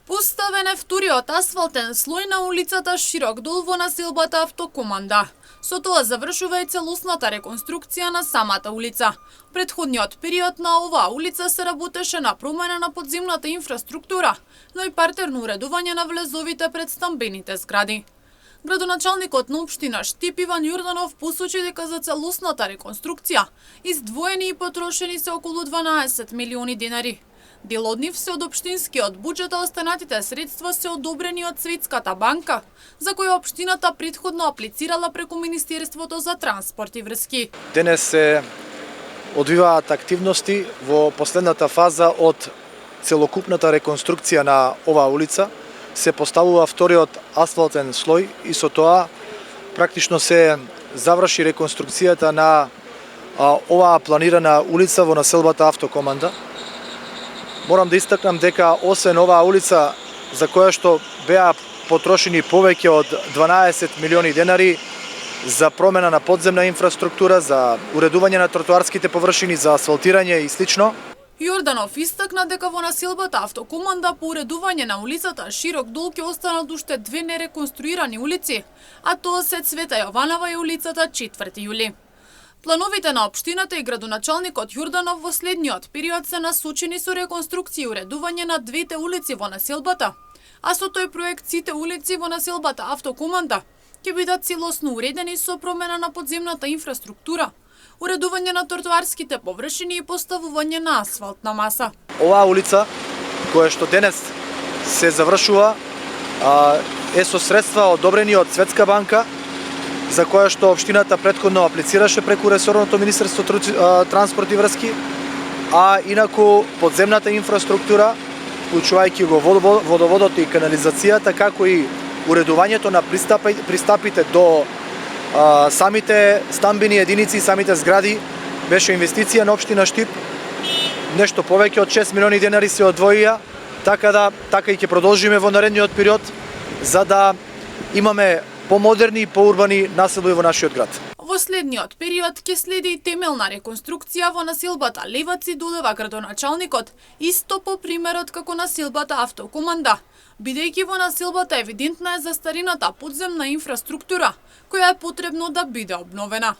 Поставен е вториот асфалтен слој на улицата Широк дол во населбата Автокоманда. Со тоа завршува и целосната реконструкција на самата улица. Претходниот период на оваа улица се работеше на промена на подземната инфраструктура, но и партерно уредување на влезовите пред стамбените згради. Градоначалникот на општина Штип Иван Јорданов посочи дека за целосната реконструкција издвоени и потрошени се околу 12 милиони денари. Дел од нив се од општинскиот буџет, а останатите средства се одобрени од Светската банка, за која општината претходно аплицирала преку Министерството за транспорт и врски. Денес се одвиваат активности во последната фаза од целокупната реконструкција на оваа улица. Се поставува вториот асфалтен слој и со тоа практично се заврши реконструкцијата на оваа планирана улица во населбата Автокоманда. Морам да истакнам дека освен оваа улица за која што беа потрошени повеќе од 12 милиони денари за промена на подземна инфраструктура, за уредување на тротоарските површини, за асфалтирање и слично, Јорданов истакна дека во населбата Автокоманда по уредување на улицата Широк дол ќе останат уште две нереконструирани улици, а тоа се Цвета Јованова и улицата 4 јули. Плановите на општината и градоначалникот Јорданов во следниот период се насочени со реконструкција и уредување на двете улици во населбата, а со тој проект сите улици во населбата Автокоманда ќе бидат целосно уредени со промена на подземната инфраструктура, уредување на тротоарските површини и поставување на асфалтна маса. Оваа улица, која што денес се завршува, е со средства одобрени од Светска банка, за која што општината претходно аплицираше преку ресорното Министерство транспорт и врски, а инаку подземната инфраструктура, вклучувајќи го водоводот и канализацијата, како и уредувањето на пристапите до самите стамбени единици и самите згради, беше инвестиција на општина Штип. Нешто повеќе од 6 милиони денари се одвоија, така и ќе продолжиме во наредниот период за да имаме помодерни и поурбани населби во нашиот град. Во следниот период ќе следи и темелна реконструкција во населбата Леваци, долева градоначалникот, исто по примерот како населбата Автокоманда, бидејќи во населбата евидентна е застарената подземна инфраструктура, која е потребно да биде обновена.